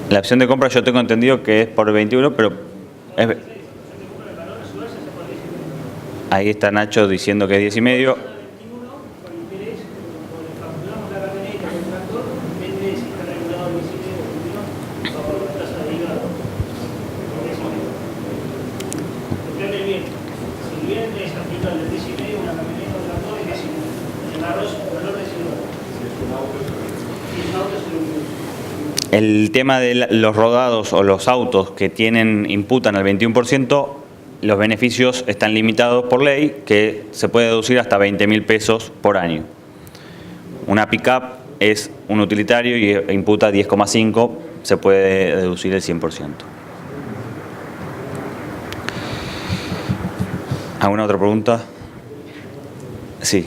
[SPEAKER 2] La opción de compra yo tengo entendido que es por el 21%, pero... Ahí está Nacho diciendo que es 10,5%. El tema de los rodados o los autos que imputan al 21%, los beneficios están limitados por ley, que se puede deducir hasta 20.000 pesos por año. Una pick-up es un utilitario y imputa 10,5, se puede deducir el 100%. ¿Alguna otra pregunta? Sí.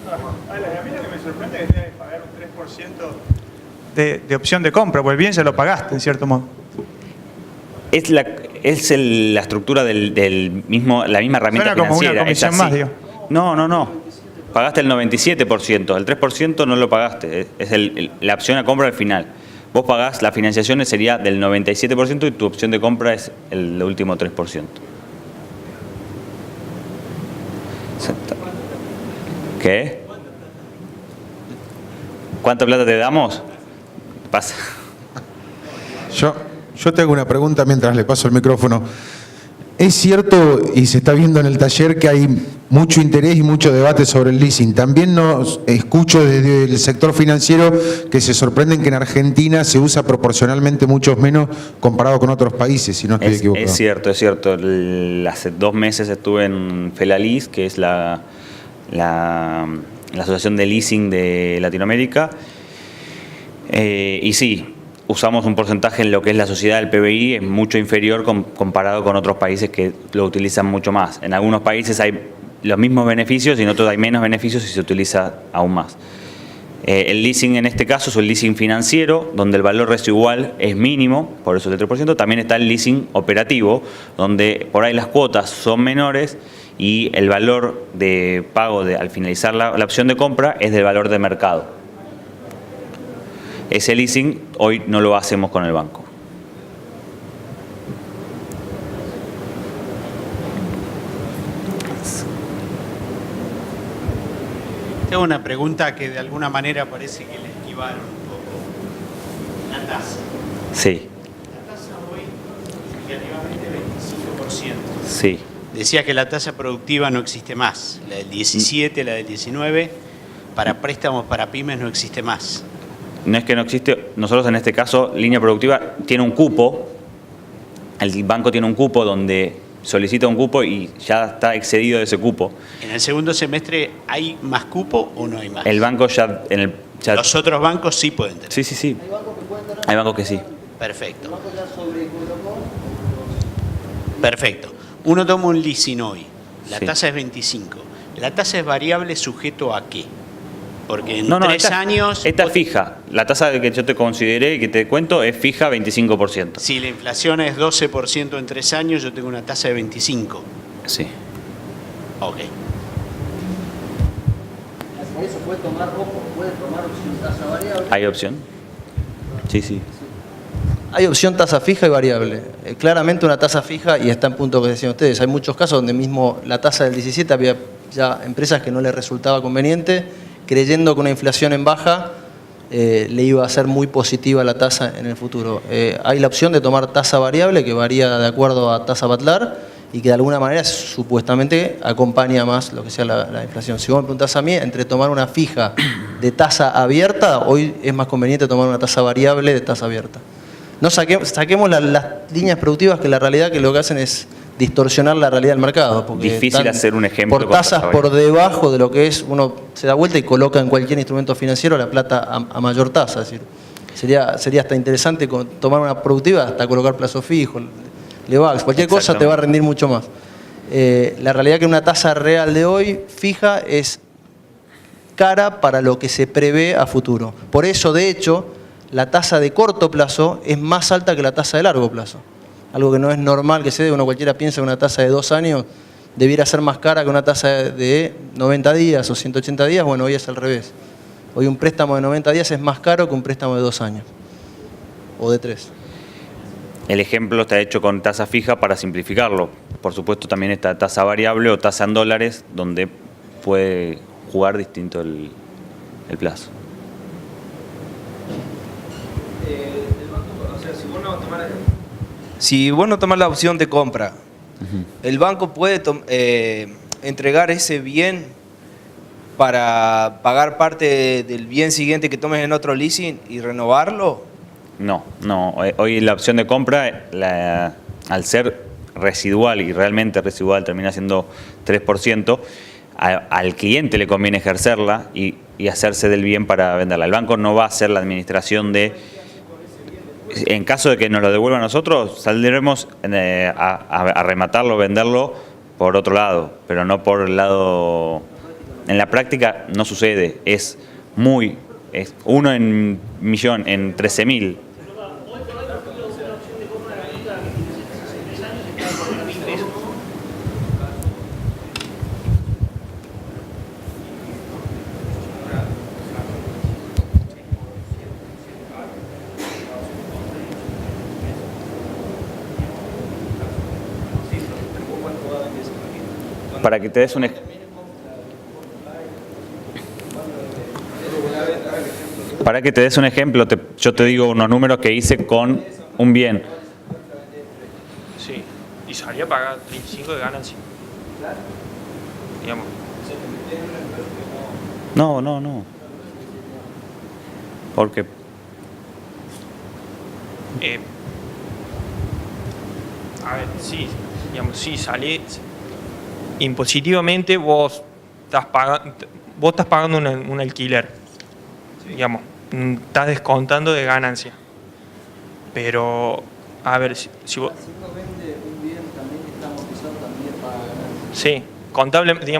[SPEAKER 4] A mí lo que me sorprende es que tengas que pagar un 3% de opción de compra, porque el bien ya lo pagaste, en cierto modo.
[SPEAKER 2] Es la estructura la misma herramienta
[SPEAKER 4] Suena como
[SPEAKER 2] financiera.
[SPEAKER 4] una comisión
[SPEAKER 2] es así.
[SPEAKER 4] más, digo.
[SPEAKER 2] No. Pagaste el 97%, el 3% no lo pagaste, es la opción a compra al final. Vos pagás, la financiación sería del 97% y tu opción de compra es el último 3%. ¿Qué? ¿Cuánta plata te damos? Pasa.
[SPEAKER 1] Yo te hago una pregunta mientras le paso el micrófono. Es cierto, y se está viendo en el taller, que hay mucho interés y mucho debate sobre el leasing. También nos escucho desde el sector financiero que se sorprenden que en Argentina se usa proporcionalmente mucho menos comparado con otros países, si no estoy equivocado.
[SPEAKER 2] Es cierto. Hace 2 meses estuve en FELALIS, que es la Asociación de Leasing de Latinoamérica, y sí, usamos un porcentaje en lo que es la sociedad del PBI, es mucho inferior comparado con otros países que lo utilizan mucho más. En algunos países hay los mismos beneficios y en otros hay menos beneficios y se utiliza aún más. El leasing en este caso es un leasing financiero, donde el valor residual es mínimo, por eso es del 3%. También está el leasing operativo, donde por ahí las cuotas son menores y el valor de pago al finalizar la opción de compra es del valor de mercado. Ese leasing hoy no lo hacemos con el banco.
[SPEAKER 14] Tengo una pregunta que de alguna manera parece que le esquivaron un poco. La tasa.
[SPEAKER 2] Sí.
[SPEAKER 14] La tasa hoy significativamente 25%.
[SPEAKER 2] Sí.
[SPEAKER 14] Decía que la tasa productiva no existe más. La del 17, la del 19, para préstamos para pymes no existe más.
[SPEAKER 2] No es que no existe, nosotros en este caso, línea productiva tiene un cupo, el banco tiene un cupo donde solicita un cupo y ya está excedido de ese cupo.
[SPEAKER 14] ¿En el segundo semestre hay más cupo o no hay más?
[SPEAKER 2] El banco ya...
[SPEAKER 14] Los otros bancos sí pueden tener.
[SPEAKER 2] Sí. Hay bancos que sí.
[SPEAKER 14] Perfecto. Perfecto. Uno toma un leasing hoy, la tasa es 25. ¿La tasa es variable sujeto a qué? Porque en 3 años...
[SPEAKER 2] Esta es fija. La tasa que yo te consideré y que te cuento es fija 25%.
[SPEAKER 14] Si la inflación es 12% en 3 años, yo tengo una tasa de 25.
[SPEAKER 2] Sí.
[SPEAKER 14] Ok.
[SPEAKER 5] Por eso puede tomar opción tasa variable.
[SPEAKER 2] ¿Hay opción? Sí.
[SPEAKER 6] Hay opción tasa fija y variable. Claramente una tasa fija, y está en punto que decían ustedes, hay muchos casos donde mismo la tasa del 17 había ya empresas que no les resultaba conveniente, creyendo que una inflación en baja le iba a ser muy positiva la tasa en el futuro. Hay la opción de tomar tasa variable, que varía de acuerdo a tasa Batlar, y que de alguna manera supuestamente acompaña más lo que sea la inflación. Si vos me preguntás a mí, entre tomar una fija de tasa abierta, hoy es más conveniente tomar una tasa variable de tasa abierta. No saquemos las líneas productivas, que la realidad que lo que hacen es distorsionar la realidad del mercado. Porque
[SPEAKER 2] difícil hacer un ejemplo.
[SPEAKER 6] Por tasas por debajo de lo que es, uno se da vuelta y coloca en cualquier instrumento financiero la plata a mayor tasa. Es decir, sería hasta interesante tomar una productiva, hasta colocar plazo fijo, Levax, cualquier cosa te va a rendir mucho más. La realidad que una tasa real de hoy fija es cara para lo que se prevé a futuro. Por eso, de hecho, la tasa de corto plazo es más alta que la tasa de largo plazo. Algo que no es normal que se dé. Uno cualquiera piensa que una tasa de 2 años debiera ser más cara que una tasa de 90 días o 180 días. Bueno, hoy es al revés. Hoy un préstamo de 90 días es más caro que un préstamo de 2 años o de 3.
[SPEAKER 2] El ejemplo está hecho con tasa fija para simplificarlo. Por supuesto también está tasa variable o tasa en dólares, donde puede jugar distinto el plazo.
[SPEAKER 11] Si vos no tomás la opción de compra, el banco puede entregar ese bien para pagar parte del bien siguiente que tomes en otro leasing y renovarlo.
[SPEAKER 2] No. Hoy la opción de compra, al ser residual y realmente residual termina siendo 3%, al cliente le conviene ejercerla y hacerse del bien para venderla. El banco no va a hacer la administración de... En caso de que nos lo devuelva a nosotros, saldremos a rematarlo, venderlo por otro lado, pero no por el lado... En la práctica no sucede, es 1 en millón, en 13.000. Para que te des un ejemplo, yo te digo unos números que hice con un bien.
[SPEAKER 7] Sí, y salía a pagar 35 de ganancia. Digamos.
[SPEAKER 2] No. ¿Por qué?
[SPEAKER 7] A ver, sí, digamos, sí, salí impositivamente, vos estás pagando un alquiler, digamos, estás descontando de ganancia. Pero, a ver, si vos... Sí, contablemente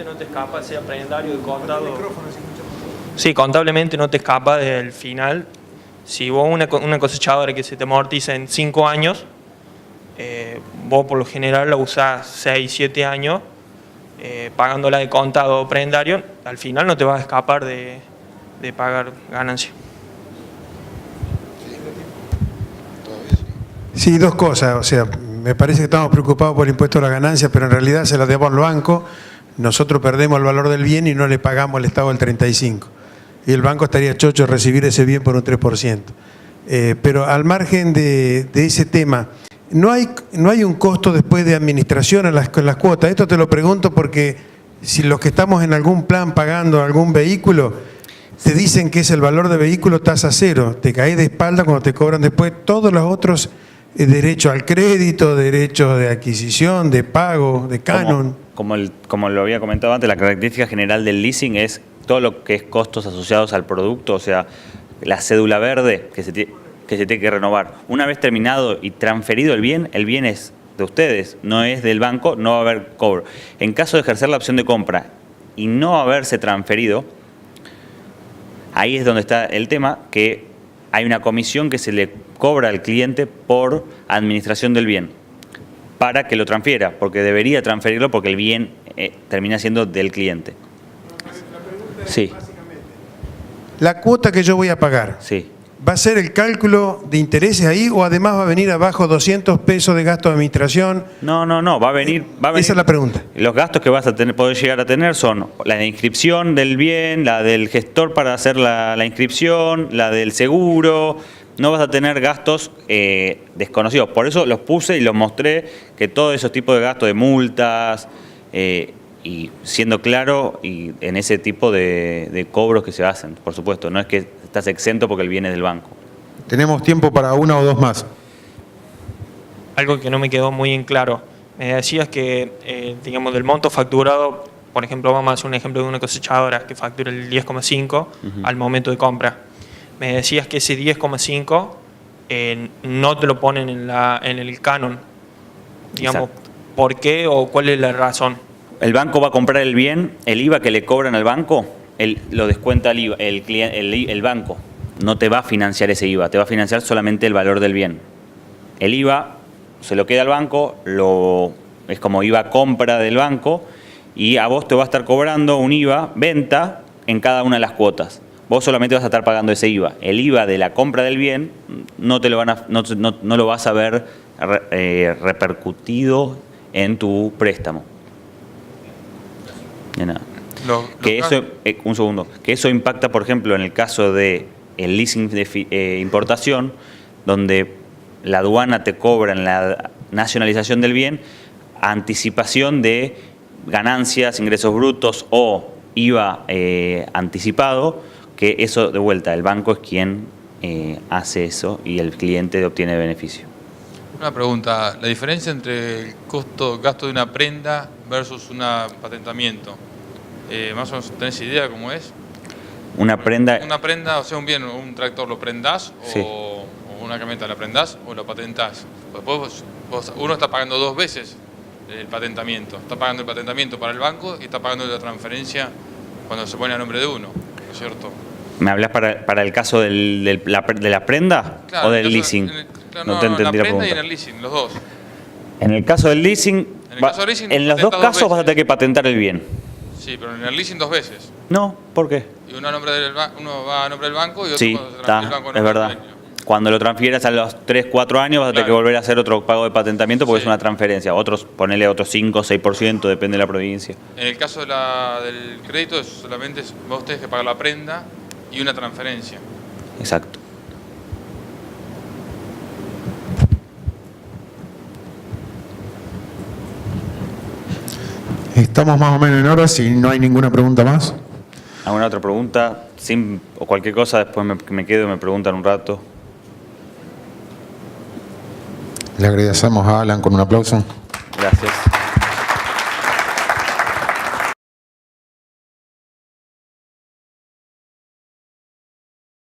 [SPEAKER 7] no te escapa, sea prendario de contado. Sí, contablemente no te escapa del final. Si vos una cosechadora que se te amortiza en 5 años, vos por lo general la usás 6, 7 años, pagándola de contado o prendario, al final no te vas a escapar de pagar ganancia.
[SPEAKER 3] Sí, dos cosas. O sea, me parece que estamos preocupados por el impuesto a la ganancia, pero en realidad se la debemos al banco. Nosotros perdemos el valor del bien y no le pagamos al Estado el 35%. Y el banco estaría chocho de recibir ese bien por un 3%. Pero al margen de ese tema, ¿no hay un costo después de administración en las cuotas? Esto te lo pregunto porque si los que estamos en algún plan pagando algún vehículo, te dicen que es el valor de vehículo tasa cero, te caes de espalda cuando te cobran después todos los otros derechos al crédito, derechos de adquisición, de pago, de canon.
[SPEAKER 2] Como lo había comentado antes, la característica general del leasing es todo lo que es costos asociados al producto, o sea, la cédula verde que se tiene que renovar. Una vez terminado y transferido el bien es de ustedes, no es del banco, no va a haber cobro. En caso de ejercer la opción de compra y no haberse transferido, ahí es donde está el tema, que hay una comisión que se le cobra al cliente por administración del bien, para que lo transfiera, porque debería transferirlo porque el bien termina siendo del cliente. Sí.
[SPEAKER 3] La cuota que yo voy a pagar,
[SPEAKER 2] sí,
[SPEAKER 3] ¿va a ser el cálculo de intereses ahí o además va a venir abajo 200 pesos de gasto de administración?
[SPEAKER 2] No, va a venir.
[SPEAKER 3] Esa es la pregunta.
[SPEAKER 2] Los gastos que vas a poder llegar a tener son la de inscripción del bien, la del gestor para hacer la inscripción, la del seguro. No vas a tener gastos desconocidos. Por eso los puse y los mostré, que todos esos tipos de gastos de multas, y siendo claro y en ese tipo de cobros que se hacen, por supuesto. No es que estás exento porque el bien es del banco.
[SPEAKER 1] Tenemos tiempo para una o dos más.
[SPEAKER 7] Algo que no me quedó muy en claro. Me decías que, digamos, del monto facturado, por ejemplo, vamos a hacer un ejemplo de una cosechadora que factura el 10,5 al momento de compra. Me decías que ese 10,5 no te lo ponen en el canon. Digamos, exacto. ¿Por qué o cuál es la razón?
[SPEAKER 2] El banco va a comprar el bien, el IVA que le cobran al banco, lo descuenta el IVA, el banco. No te va a financiar ese IVA, te va a financiar solamente el valor del bien. El IVA se lo queda al banco, es como IVA compra del banco, y a vos te va a estar cobrando un IVA venta en cada una de las cuotas. Vos solamente vas a estar pagando ese IVA. El IVA de la compra del bien no lo vas a ver repercutido en tu préstamo. De nada. Un segundo. Que eso impacta, por ejemplo, en el caso de el leasing de importación, donde la aduana te cobra en la nacionalización del bien anticipación de ganancias, ingresos brutos o IVA anticipado que eso de vuelta, el banco es quien hace eso y el cliente obtiene beneficio.
[SPEAKER 9] Una pregunta, la diferencia entre el gasto de una prenda versus un patentamiento, ¿más o menos tenés idea cómo es?
[SPEAKER 2] Una prenda...
[SPEAKER 9] Una prenda, o sea, un bien, un tractor lo prendás
[SPEAKER 2] sí.
[SPEAKER 9] o una camioneta la prendás o lo patentás. Después uno está pagando 2 veces el patentamiento. Está pagando el patentamiento para el banco y está pagando la transferencia cuando se pone a nombre de uno, ¿no es cierto?
[SPEAKER 2] ¿Me hablas para el caso de la prenda
[SPEAKER 9] claro,
[SPEAKER 2] o del leasing?
[SPEAKER 9] No te entendí la prenda y en el leasing, los dos.
[SPEAKER 2] En el caso del leasing, en los dos casos vas a tener que patentar el bien.
[SPEAKER 9] Sí, pero en el leasing 2 veces.
[SPEAKER 2] No, ¿por qué?
[SPEAKER 9] Y uno va a nombre del banco y otro
[SPEAKER 2] sí,
[SPEAKER 9] cuando se transfiere el banco
[SPEAKER 2] es verdad. Cuando lo transfieras a los 3, 4 años vas a tener que volver a hacer otro pago de patentamiento porque es una transferencia. Ponele otros 5 o 6%, depende de la provincia.
[SPEAKER 9] En el caso del crédito, solamente vos tenés que pagar la prenda y una transferencia.
[SPEAKER 2] Exacto.
[SPEAKER 1] Estamos más o menos en hora, si no hay ninguna pregunta más.
[SPEAKER 2] ¿Alguna otra pregunta? O cualquier cosa, después me quedo y me preguntan un rato.
[SPEAKER 1] Le agradecemos a Alan con un aplauso.
[SPEAKER 2] Gracias.